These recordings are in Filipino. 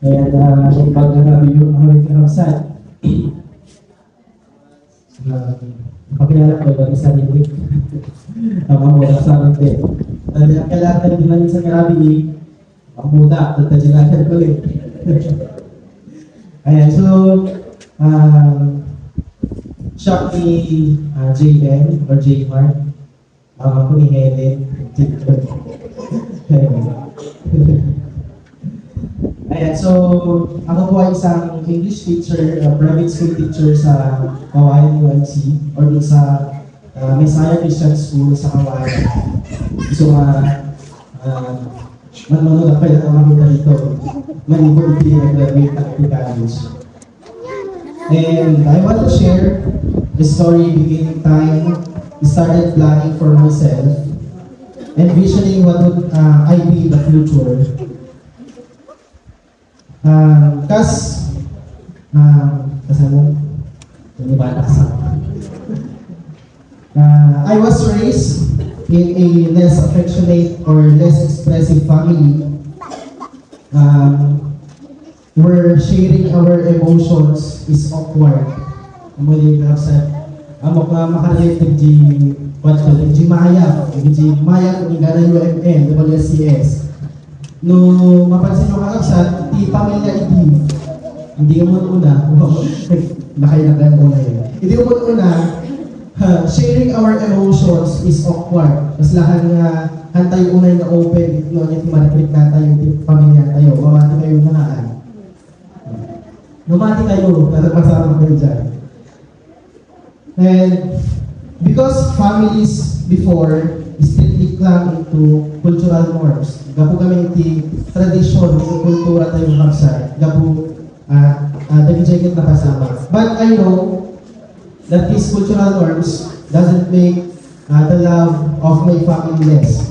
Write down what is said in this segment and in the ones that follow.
And yung pag-habi kamsat, pakilala ko ba sa lilig? Ang mga sa amin din. Dahil ang kailangan din namin sa karabi, ang muda, at tajilakan ko rin. Ayan, so, shop ni JM or J-Mark. Ako ni Helen. Ayan, so, ako po ay isang English teacher, private school teacher sa Kawayan UNC or dun sa Messiah Christian School sa Kawayan. So, manunod ako yung makita dito. Manibod din nag-graduate at college. And I want to share the story beginning time. I started planning for myself and visioning what would I be in the future. I was raised in a less affectionate or less expressive family. Where sharing our emotions is awkward. Muli kapsat, amok na makarelate ng Maya kung gana UMN, WSCS. No, mapansin mo kakapsat, di pamilya hindi mo una, nakailan una yun. Hindi mo una, sharing our emotions is awkward. Mas lahat nga, hantay unay na open, no, yung timariklik na tayo, yung pamilya tayo, mamati kayo nakaan. Mamati kayo, pasarang kayo dyan. And because families before strictly clung into cultural norms, gapo kami iti tradisyon, iti kultura tayo kapsa, gapo nag-jacket na kasama. But I know that these cultural norms doesn't make the love of my family less.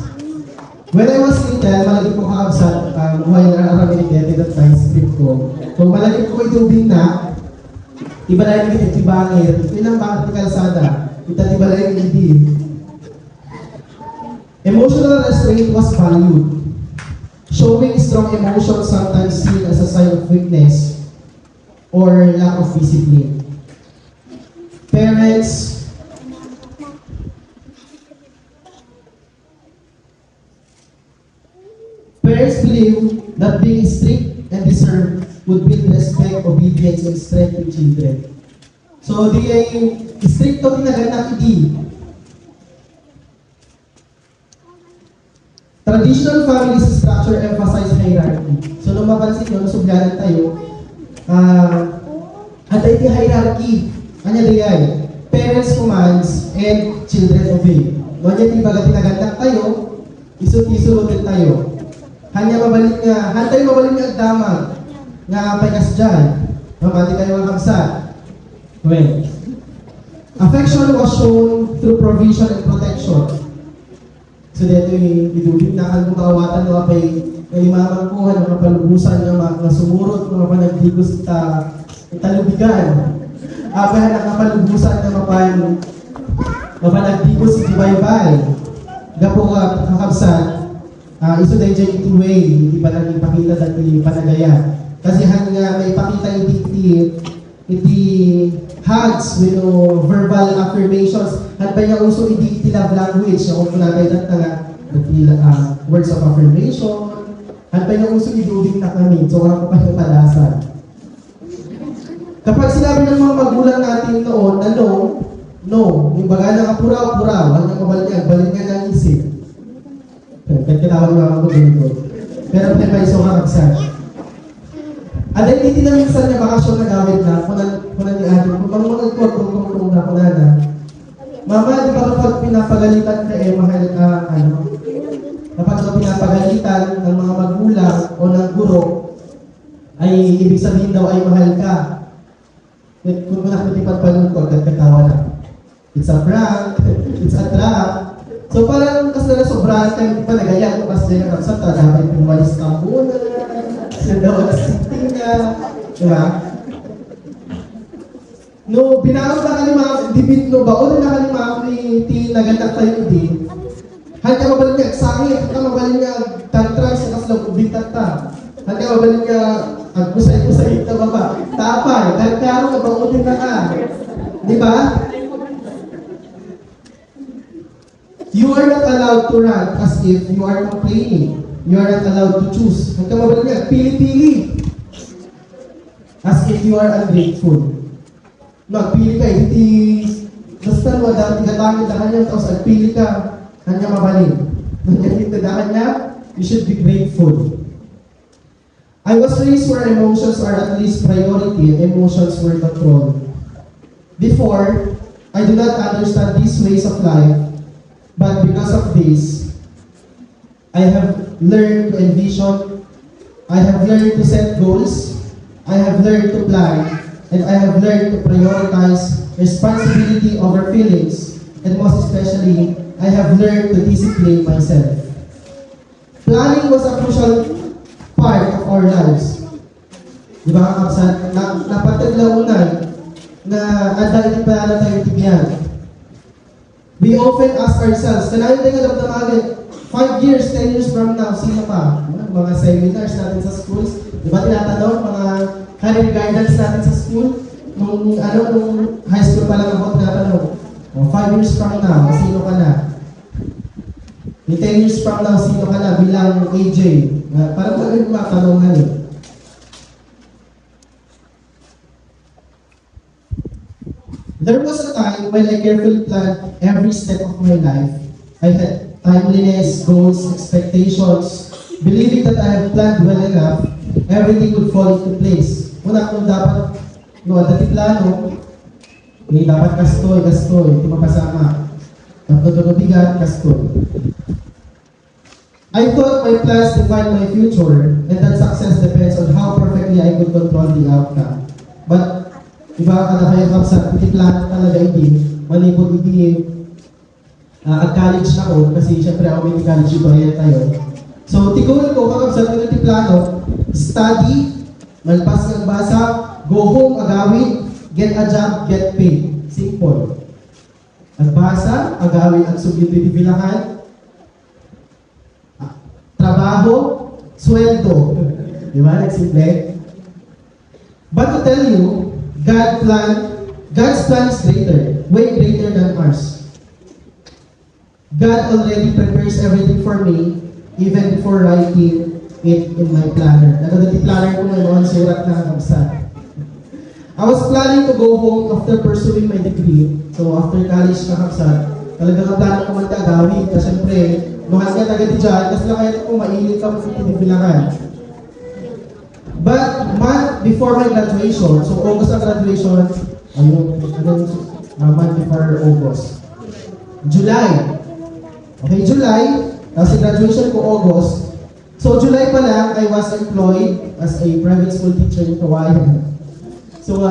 When I was little, malagi ko kakabsat, while nararaming that time script ko, kung malagi ko itubing na, iba na yung itibangir, ilang bakit ni kalsada, itatiba na yung hindi. Emotional restraint was valued. Showing strong emotions sometimes seen as a sign of weakness or lack of discipline. Parents believe that being strict and reserved would build respect, obedience, and strength in children. So, di ay stricto tinaganak hindi. Traditional family structure emphasize hierarchy. So, nung mapansin nyo, nasubyanan tayo, ada iti hierarchy. Ano di ay? Parents commands and children obey. Noon yan, ibaga tinaganak tayo, isut-isurutin tayo. Hanya mabalik nga, hantay mabalik nga agdamag nga paykas dyan. Mamati kayo ang kamsa. Well, affection was shown through provision and protection. So dito yung idubig na kang kawatan mga pay kalimamangkuhan, mga palubusan, mga sumurot, mga panagdigos talubigan. Abahan ang kapalubusan na mapanagdigos si Baybay. Gapo ka kakabsan. Iso dahil dyan iti way, hindi pa nang ipakita at panagaya. Kasi hanga may ipakita iti hugs with verbal affirmations. At ba niya uso iti love language, kung punagay dat nga words of affirmation. At ba niya uso iduding na kami, so wala ko pa yung palasan. Kapag sinabi ng mga magulang natin noon, no, yung baga na kapuraw-puraw, hanggang balik nga ng isip. Kailangan naman ko dito. Pero may isang kakagsan. At ay hindi na minsan niya bakasyon na gawin na, kunan ni Ate, kung kung na na. Mama, di ba kapag pinapagalitan ka mahal ka, kapag pinapagalitan ng mga magulang o ng guro, ay ibig sabihin daw ay mahal ka. Kung nakatipan pa nun ko, katawa na. It's a prank, it's a trap. So parang kasi na sobrang tayo pa nagaya ko kasi na kapsa ta dapat pumalis ka muna. Daw na sitting ka, di ba? No, binawag na kani mga dibit no ba o na kani mga ti naganak tayo din. Hal ka mabalik nga sakit, ka mabalik nga tantrang sa kaslaw bitat ta. Hal ka mabalik nga agkusay-kusay na baba. Tapay, karkaro na bangutin na ka. Di ba? You are not allowed to run as if you are complaining. You are not allowed to choose. Huwag ka mabalik niya, pili-pili. As if you are ungrateful. Magpili ka, hindi basta mo, dahil tigatangin na kanya, tapos agpili ka, kanya mabalik. Nangyayita na kanya, you should be grateful. I was raised where emotions are at least priority and emotions were controlled. Before, I do not understand these ways of life, but because of this, I have learned to envision, I have learned to set goals, I have learned to plan, and I have learned to prioritize responsibility over feelings, and most especially, I have learned to discipline myself. Planning was a crucial part of our lives. Di ba, Kapsan? Napataglaunan na anda ipala tayo tibyan. We often ask ourselves, kanayon tayo alam na agad, 5 years, 10 years from now, sino pa? Mga seminars natin sa schools, di ba tinatanong, mga career guidance natin sa school, nung high school pa lang ako tinatanong, 5 years from now, sino ka na? Yung 10 years from now, sino ka na bilang AJ? Parang talagang matanongan eh. There was a time when I carefully planned every step of my life. I had timeliness, goals, expectations, believing that I have planned well enough, everything would fall into place. Una kung dapat, dati plano, dapat kastoy, hindi mapasama. Dapat bigat, kastoy. I thought my plans define my future, and that success depends on how perfectly I could control the outcome. But iba ka na kayo kapsa, hindi plano talaga hindi, manipod hindi, college na ako, kasi syempre ako may college ito, ayan tayo. So, tiguan ko, kakapsa, hindi plano, study, malpas ng basa, go home, agawin, get a job, get paid. Simple. Agbasa, agawin ang subyuti bilangan, trabaho, sweldo. Di ba? Nagsimple. But to tell you, God's plan is greater, way greater than ours. God already prepares everything for me, even before writing it in my planner. Nagagati planner ko ngayon, surat na kabsa. I was planning to go home after pursuing my degree. So after college na kabsa, talagang ang plano ko man gawin. Kasi syempre, luhan ka tagadi dyan, kasi lang kaya kung mainit ka sa tinibilangan. But month before my graduation, so August ang graduation, month before August. July. Okay, July, kasi graduation ko August. So July pa lang, I was employed as a private school teacher in Kawayan. So,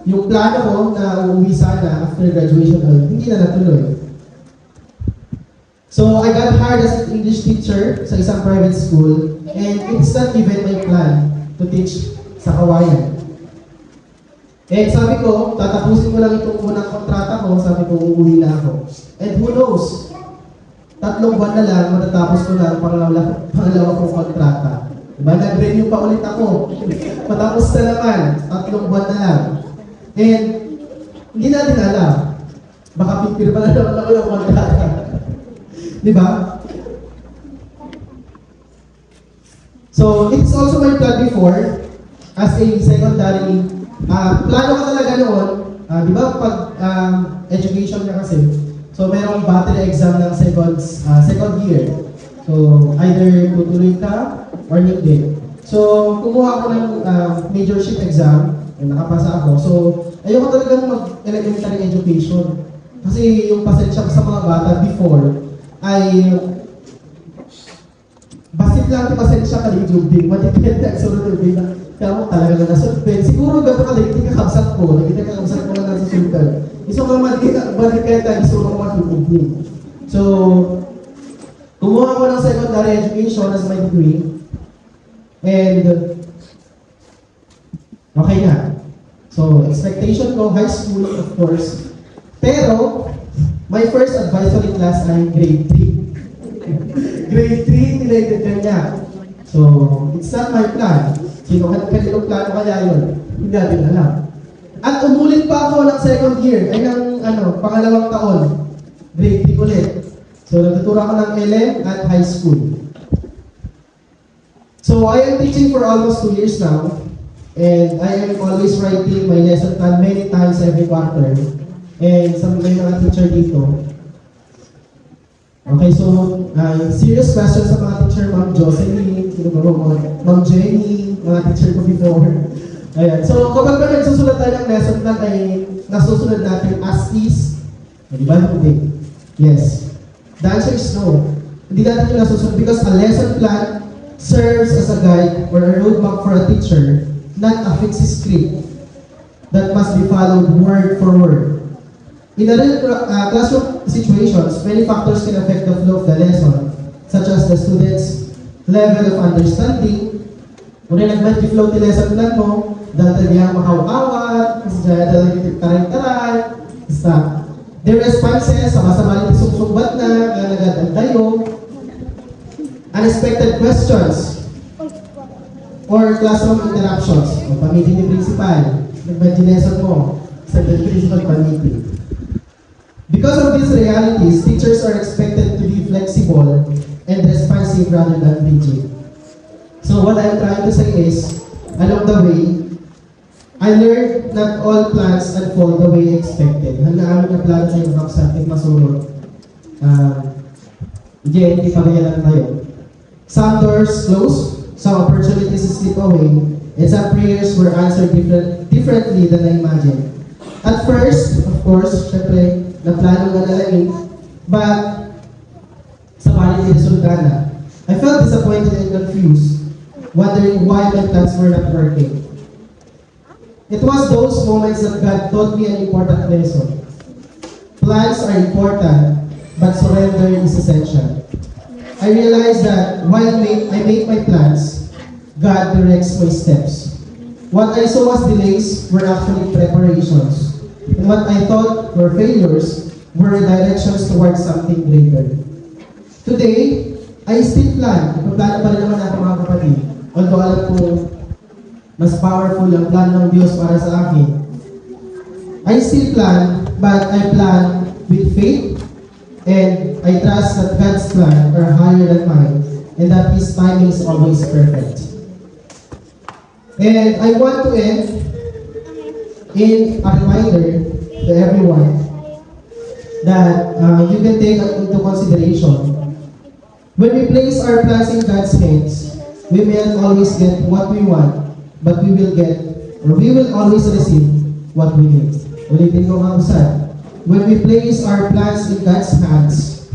yung plano ko na uuwi sana after graduation, hindi na natuloy. So, I got hired as an English teacher sa isang private school, and it's not even my plan to teach sa Kawayan. Eh, sabi ko, tatapusin ko lang itong unang kontrata ko, sabi ko, uuwi na ako. And who knows, 3 buwan na lang, matatapos ko na ang pangalawa kong kontrata. Diba, nag-renew pa ulit ako. Matapos na naman, 3 buwan na lang. And, hindi natin alam. Baka pipir pa na naman ako ng kontrata. Diba? So, it's also my plan before, as a secondary, plano ko talaga noon, di ba, pag education niya kasi, so merong battery exam ng second year. So, either tutuloy ka or hindi. So, kumuha ako ng majorship exam, nakapasa ako. So, ayoko talagang mag-elementary education. Kasi yung pasensya ko sa mga bata before, ay basit lang yung pasensya ka yung big, matipid na sunod yung big na kaya mo talaga na nasunod. Siguro gano'n ka hindi ka kapsat ko, hindi ka kapsat ko na nasusunod. Iso ka balik kaya tayo, iso ka matutubig. So, kumuha ko ng secondary education as my degree, and okay na. So, expectation ko, high school, of course. Pero, my first advisory class ay grade 3. Grade 3, nilated ka niya. So, it's not my plan. Kaninong plano kaya yun? Hindi natin alam. At umulit pa ako ng second year, ay ng pangalawang taon. Grade 3 ulit. So, nagtuturo ako ng LM at high school. So, I am teaching for almost 2 years now. And I am always writing my lesson plan many times every quarter. And may mga teacher dito. Okay, so, serious questions sa mga teacher, Ma'am Jocelyn, Ma'am Jenny, mga teacher ko before. Ayan. So, kapag ba nagsusulat tayo ng lesson plan ay nasusunod natin as is? Di ba? Hindi. Yes. The answer is no. Hindi natin yung nasusunod because a lesson plan serves as a guide or a roadmap for a teacher, not a fixed script that must be followed word for word. In a real classroom situations, many factors can affect the flow of the lesson, such as the student's level of understanding. Kung nag-flow the lesson plan mo, dahil talagang makaw-awat, dahil talagang taray-taray, basta. Their responses, sama-sama rin sumbat na, nagagad tayo. Unexpected questions, or classroom interruptions. O pamitin ni principal, nag-budget lesson mo, sa principal pamitin. Because of these realities, teachers are expected to be flexible and responsive rather than rigid. So what I'm trying to say is, along the way, I learned not all plans unfold the way expected. Hanggang na plan sa yung sa ating masunod. Hindi pa kaya lang tayo. Some doors close, some opportunities slip away, and some prayers were answered differently than I imagined. At first, of course, syempre, naplano na nalain, but sa balik ay resulta na. I felt disappointed and confused, wondering why my plans were not working. It was those moments that God taught me an important lesson. Plans are important, but surrender is essential. I realized that while I make my plans, God directs my steps. What I saw as delays were actually preparations. And what I thought were failures were directions towards something greater. Today, I still plan. Plano pa rin naman ako mga kapatid. Although alam ko, mas powerful ang plan ng Diyos para sa akin. I still plan, but I plan with faith, and I trust that God's plan are higher than mine, and that His timing is always perfect. And I want to end in a reminder to everyone that you can take into consideration. When we place our plans in God's hands, we may not always get what we want, but we will get, or we will always receive what we need. Ulitin ko mga usad. When we place our plans in God's hands,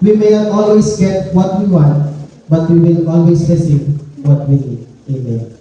we may not always get what we want, but we will always receive what we need. Amen.